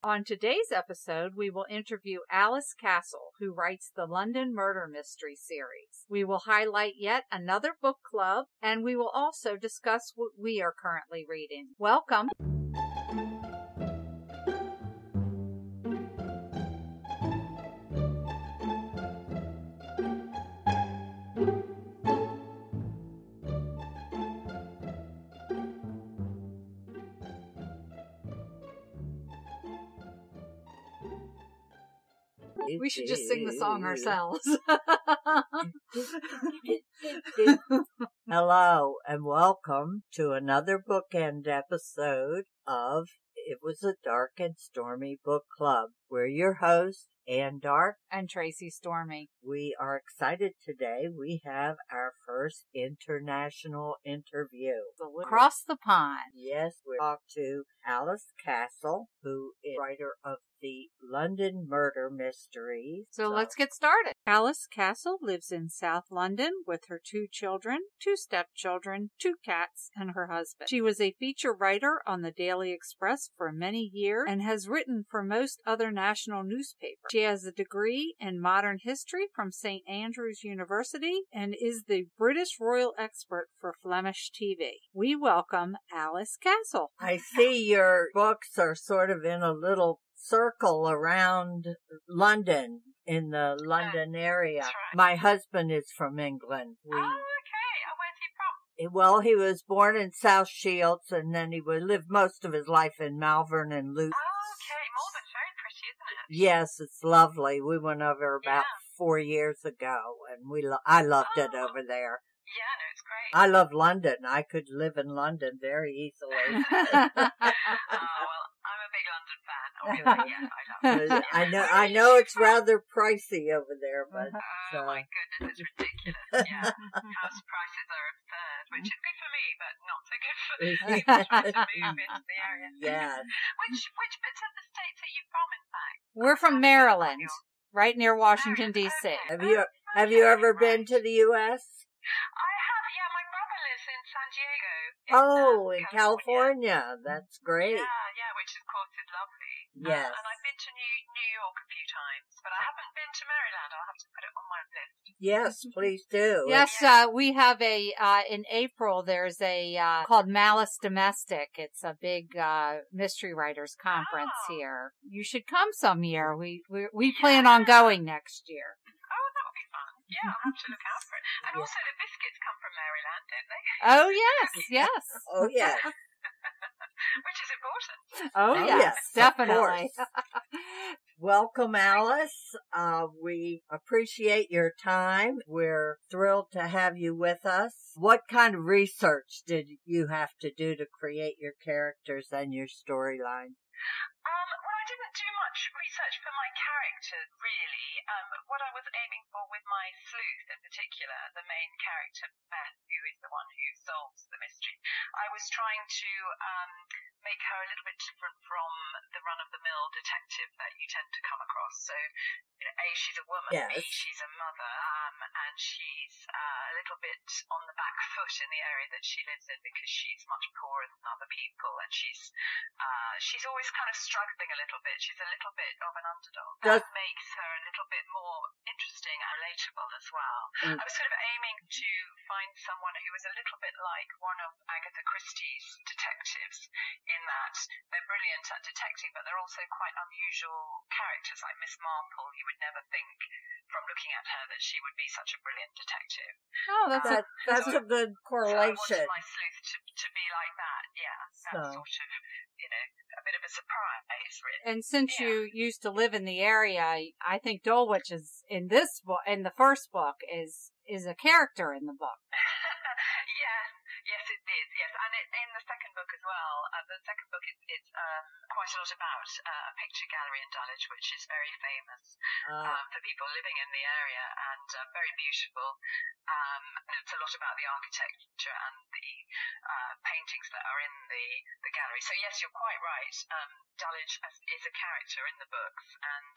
On today's episode, we will interview Alice Castle, who writes the London Murder Mystery series. We will highlight yet another book club, and we will also discuss what we are currently reading. Welcome. We should just sing the song ourselves. Hello, and welcome to another bookend episode of It Was a Dark and Stormy Book Club. We're your hosts, Ann Dark and Tracy Stormy. We are excited today. We have our first international interview. Across the pond. Yes, we talked to Alice Castle, who is writer of the London Murder Mysteries. So let's get started. Alice Castle lives in South London with her 2 children, 2 stepchildren, 2 cats, and her husband. She was a feature writer on the Daily Express for many years and has written for most other national newspapers. She has a degree in modern history from St. Andrews University and is the British Royal Expert for Flemish TV. We welcome Alice Castle. I see your books are sort of in a little circle around London, in the London area. Right. My husband is from England. Oh, okay. Where's he from? Well, he was born in South Shields, and then he lived most of his life in Malvern and Luton. Oh, okay. Malvern's very pretty, isn't it? Yes, it's lovely. We went over about 4 years ago, and I loved it over there. Yeah, no, it's great. I love London. I could live in London very easily. Oh, well, I'm a big London fan. Obviously, yes, I love it. I know it's rather pricey over there, but oh my goodness, it's ridiculous. Yeah, house prices are absurd, which is good for me, but not so good for people trying to move into the area. Yes. Which bits of the States are you from, in fact? We're from Maryland, right near Washington, D.C. Okay. Have you ever been to the U.S.? I have, yeah. My brother lives in San Diego. In California. That's great. Yeah, which of course is lovely. Yes. And I've been to New York a few times, but I haven't been to Maryland. I'll have to put it on my list. Yes, please do. Yes, we have in April, there's a called Malice Domestic. It's a big mystery writers conference here. You should come some year. We plan on going next year. Oh, that would be fun. Yeah, I'll have to look out for it. And also the biscuits come from Maryland, don't they? Oh, yes. Oh, yes. Which is important. Oh, yes, definitely. Welcome, Alice. We appreciate your time. We're thrilled to have you with us. What kind of research did you have to do to create your characters and your storyline? Well, I didn't do much research for my characters, really. What I was aiming for with my sleuth in particular, the main character, Beth, who is the one who solves the mystery, I was trying to make her a little bit different from the run-of-the-mill detective that you tend to come across. So, A, she's a woman, yes. B, she's a mother, and she's a little bit on the back foot in the area that she lives in because she's much poorer than other people, and she's always kind of struggling a little bit. She's a little bit of an underdog. That makes her a little bit more interesting and relatable as well. I was sort of aiming to find someone who was a little bit like one of Agatha Christie's detectives, in that they're brilliant at detecting, but they're also quite unusual characters, like Miss Marple. You would never think from looking at her that she would be such a brilliant detective. Oh, that's a good correlation. So I wanted my sleuth to be like that, That's sort of, a bit of a surprise, really. And since you used to live in the area, I think Dulwich is in this book, in the first book, is a character in the book. Yes, it is. Yes, and in the second book as well. The second book is quite a lot about a picture gallery in Dulwich, which is very famous for people living in the area, and very beautiful. It's a lot about the architecture and the paintings that are in the gallery. So yes, you're quite right. Dulwich is a character in the books, and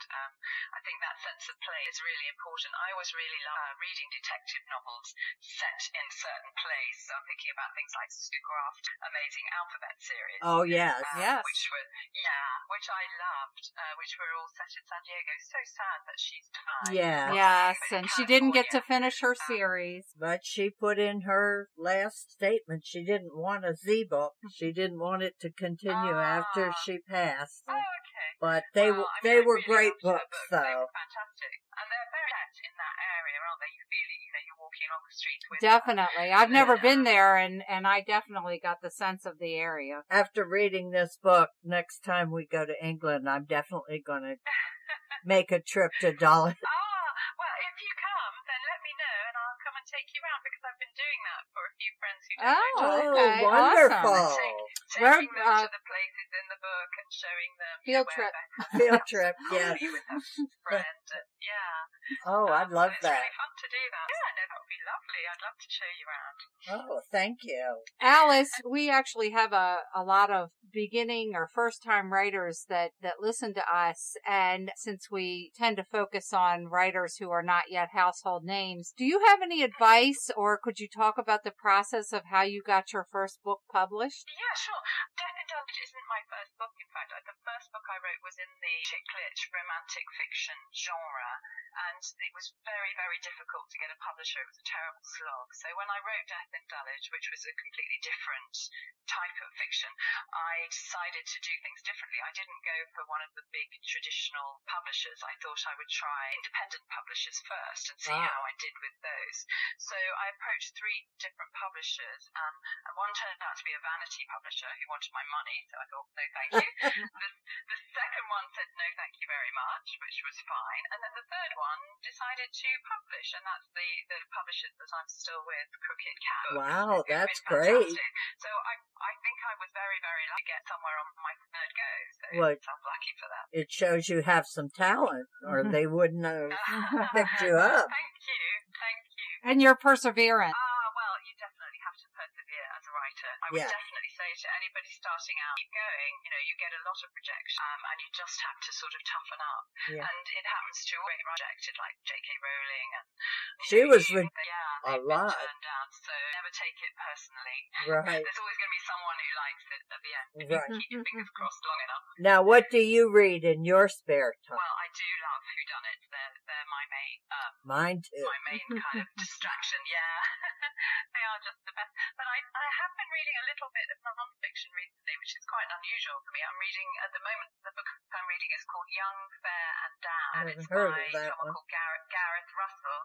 I think that sense of play is really important. I always really love reading detective novels set in certain places. So I'm thinking about things like Stugraft Amazing Alphabet series. Oh, yes. Yes. Which I loved, which were all set in San Diego. So sad that she's died. Yeah. Yes, and she didn't get to finish her series. But she put in her last statement she didn't want a Z book. She didn't want it to continue after she passed. Oh, okay. But they were really great loved her books, They though. were fantastic. And they're very set in that area, aren't they? You feel it, you're walking along the streets with Definitely. I've never been there, and I definitely got the sense of the area. After reading this book, next time we go to England, I'm definitely going to make a trip to Dolly. Well, if you come, then let me know, and I'll come and take you around, because I've been doing that for a few friends who don't know Dolly. Okay. Wonderful. Awesome. Taking them to the places in the book and showing them Field trip. Field trip, yes. You with a friend, Oh, I'd love it's that. really fun to do that. Yeah, no, that would be lovely. I'd love to show you around. Oh, thank you. Alice, we actually have a lot of beginning or first-time writers that listen to us, and since we tend to focus on writers who are not yet household names, do you have any advice, or could you talk about the process of how you got your first book published? Yeah, sure. Death and Dullage isn't my first book, in fact. The first book I wrote was in the chick lit romantic fiction genre, and it was very, very difficult to get a publisher. It was a terrible slog. So when I wrote Death and Dullage, which was a completely different type of fiction, I decided to do things differently. I didn't go for one of the big traditional publishers. I thought I would try independent publishers first and see how I did with those. So I approached 3 different publishers, and one turned out to be a vanity publisher who wanted my money, so I thought, no thank you. The second one said no thank you very much, which was fine. And then the third one decided to publish, and that's the publishers that I'm still with, Crooked Cat. Wow, that's fantastic. great. So I think I was very, very lucky to get somewhere on my third go, so Well, I'm lucky for that. it shows you have some talent, or they wouldn't have picked you up. Thank you. And you're perseverant. Well, you definitely have to persevere as a writer. I would definitely say to anybody starting out, keep going. You get a lot of rejection, and you just have to sort of toughen up. Yeah. And it happens to all be rejected, like J.K. Rowling, and She was they've a been lot. turned down. So never take it personally. Right. There's always going to be someone who likes it at the end. If Right. you keep your fingers crossed long enough. Now, what do you read in your spare time? Well, I do love whodunits. They're my main. Mine too. My main kind of distraction, yeah. They are just the best. But I have been reading a little bit of non-fiction recently, which is quite unusual for me. I'm reading, at the moment, the book I'm reading is called Young, Fair and Down. I And haven't it's heard by of that someone one. called Gareth Russell.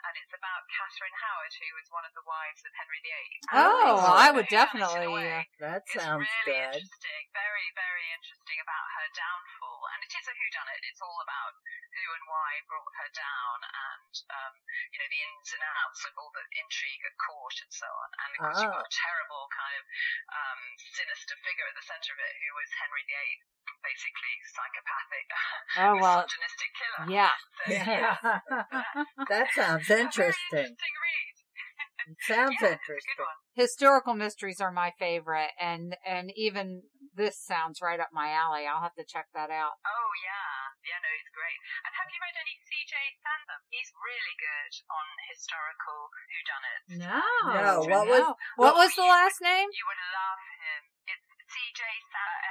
And it's about Catherine Howard, who was one of the wives of Henry VIII. Oh, And I would whodunit in a definitely. way. That It's sounds really good. interesting, very, very interesting about her downfall. And it is a whodunit. It's all about who and why brought her down, and the ins and outs of all the intrigue at court and so on. And of course, you've got a terrible kind of sinister figure at the centre of it, who was Henry VIII, basically psychopathic, misogynistic killer. Yeah. So, That sounds Very interesting. interesting read. It sounds It's a interesting. good one. Historical mysteries are my favorite, and even this sounds right up my alley. I'll have to check that out. Oh, yeah. Yeah, no, he's great. And have you read any C.J. Sandham? He's really good on historical whodunits. What was the last name? You would love him. It's C.J. Sansom.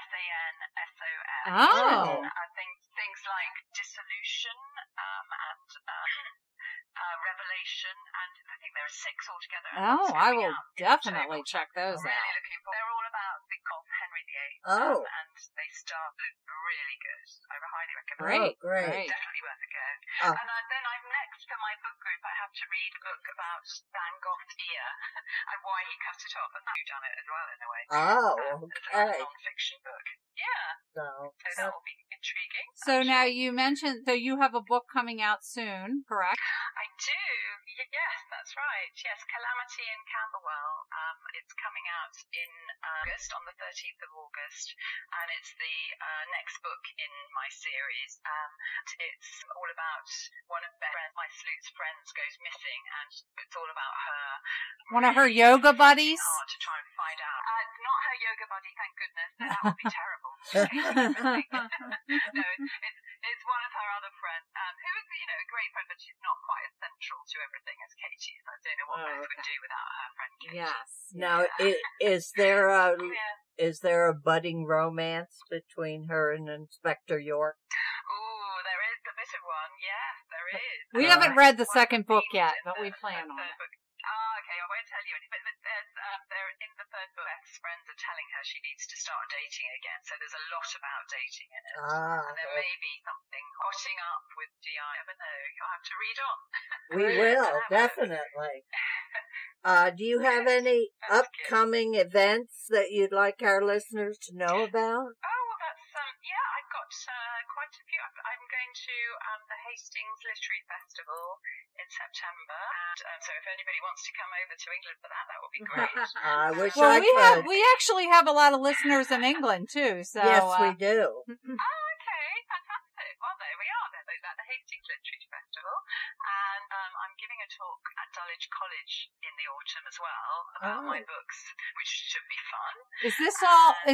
Oh. I think things like Dissolution and Revelation, and I think there are 6 altogether. Oh, I will Out in definitely October. check those Really out. looking for. They're all about the cop Henry VIII. Oh. And they start really good. I would highly recommend. Great, Oh, great. great. Definitely worth a go. Oh. And then I'm next for my book group. I have to read a book about Van Gogh's ear and why he cut it off, and you've done it as well in a way. Oh, It's another okay. non-fiction book. Yeah. So, So that will be intriguing. So now you mentioned, so you have a book coming out soon, correct? I do. Yes, that's right. Yes, Calamity in Camberwell. It's coming out in August, on the 13th of August, and it's the next book in my series. It's all about one of my sleuth's friends goes missing, and it's all about her. One of her yoga buddies? Hard to try and find out. Not her yoga buddy, thank goodness. That would be terrible. No, It's one of her other friends, who is, a great friend, but she's not quite as central to everything as Katie is. I don't know what Beth would do without her friend Katie. Yes. Now, is there a budding romance between her and Inspector York? Ooh, there is a bit of one. Yes, there is. We haven't read the second book yet, but we plan on it. Okay, I won't tell you anything. But there in the third book, Beth's friends are telling her she needs to start dating again. So there's a lot about dating in it. And there may be something hotting up with Di. I never know. You'll have to read on. We will, definitely. Do you have any upcoming events that you'd like our listeners to know about? Oh, well, that's, I've got quite a few. I'm going to the Hastings Literary Festival in September. And so if anybody wants to come over to England for that would be great. I wish I could. We actually have a lot of listeners in England, too. So yes, we do. Oh, okay. Fantastic. Well, there we are. There's at the Hastings Literary Festival. And I'm giving a talk at Dulwich College in the autumn as well about my books, which should be fun. Is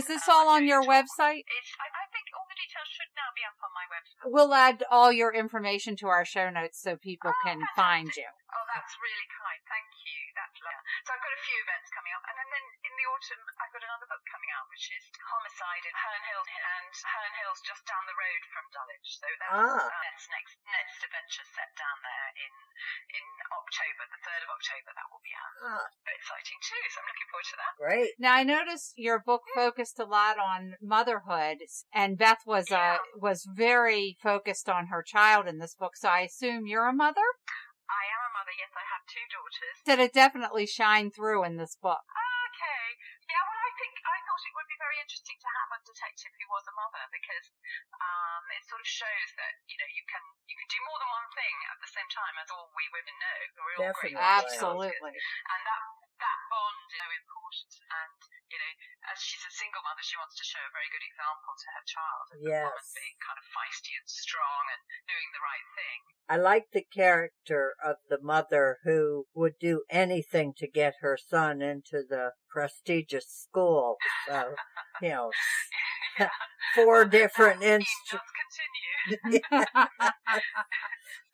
this all on your website? I think all the details should now be up on my website. We'll add all your information to our show notes so people can find you. Oh, that's really kind. Thank you. That's lovely. So I've got a few events coming up. And then in the autumn, I've got another book coming out, which is Homicide in Herne Hill. And Herne Hill's just down the road from Dulwich. So that's next adventure set down there in October, the 3rd of October. That will be out. Very exciting too. So I'm looking forward to that. Great. Now, I noticed your book focused a lot on motherhood, and Beth was very focused on her child in this book. So I assume you're a mother? I am a mother. Yes, I have 2 daughters. Did it definitely shine through in this book? Okay. Yeah, well, I thought it would be very interesting to have a detective who was a mother, because it sort of shows that, you can do more than one thing at the same time, as all we women know. We're all great. Absolutely. And that bond is so important. And, as she's a single mother, she wants to show a very good example to her child. Yes. Being kind of feisty and strong and doing the right thing. I like the character of the mother who would do anything to get her son into the prestigious school. So, 4 different instruments. Continue.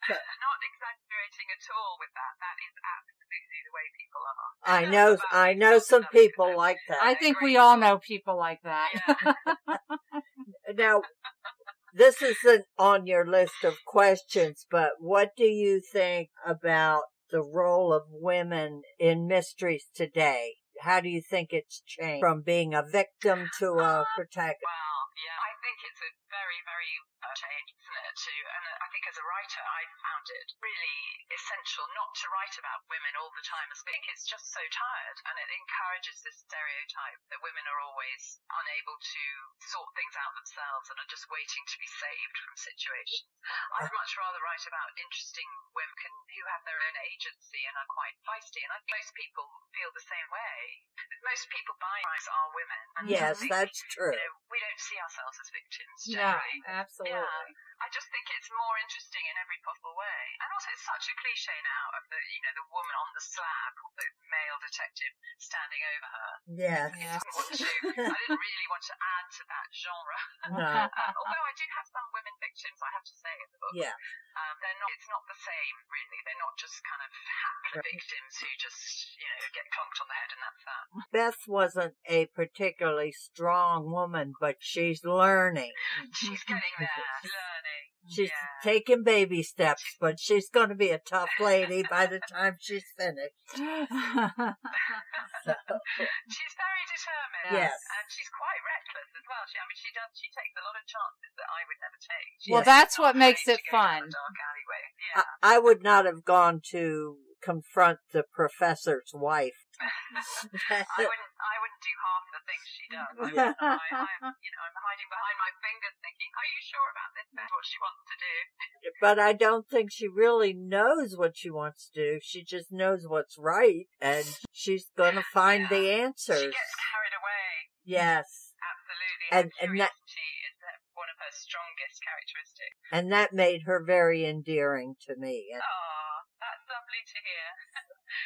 Not exaggerating at all with that. That is absolutely the way people are. I know some people like that. I think we all know people like that. Yeah. Now, this isn't on your list of questions, but what do you think about the role of women in mysteries today? How do you think it's changed from being a victim to a protagonist? Well, yeah, I think it's a very, very change, isn't it, too? And I think as a writer, I found it really essential not to write about women all the time. I think it's just so tired, and it encourages this stereotype that women are always unable to sort things out themselves and are just waiting to be saved from situations. I'd much rather write about interesting women who have their own agency and are quite feisty, and I think most people feel the same way. Most people buying are women. And yes, that's true. We don't see ourselves as victims generally. Yeah, absolutely. Yeah. I just think it's more interesting in every possible way. And also it's such a cliche now of the woman on the slab, or the male detective standing over her. Yes. I didn't really want to add to that genre. No. Although I do have some women victims, I have to say, in the book. Yeah. It's not the same, really. They're not just kind of hapless victims who just, get clunked on the head and that's that. Beth wasn't a particularly strong woman, but she's learning. She's getting there, learning. She's taking baby steps, but she's going to be a tough lady by the time she's finished. She's very determined. Yes. And she's quite reckless as well. She takes a lot of chances that I would never take. Well, that's what makes it fun. Dark alleyway. Yeah. I would not have gone to confront the professor's wife. I wouldn't do half the things she does. I'm hiding behind my fingers thinking, are you sure about this? That's what she wants to do. But I don't think she really knows what she wants to do. She just knows what's right, and she's going to find the answers. She gets carried away. Yes. Absolutely. And curiosity is one of her strongest characteristics. And that made her very endearing to me. That's lovely to hear.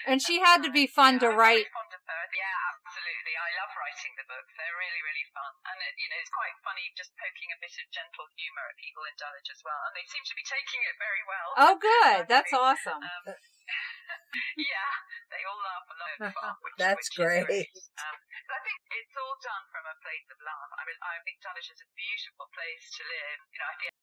And she had to be fun to write. I'm very fond of her. Yeah, absolutely. I love writing writing the books. They're really, really fun. And, it's quite funny just poking a bit of gentle humour at people in Dulwich as well. And they seem to be taking it very well. Oh, good. That's awesome. Yeah, they all laugh a lot of fun, That's which great. Is great. But I think it's all done from a place of love. I think Dulwich is a beautiful place to live. I think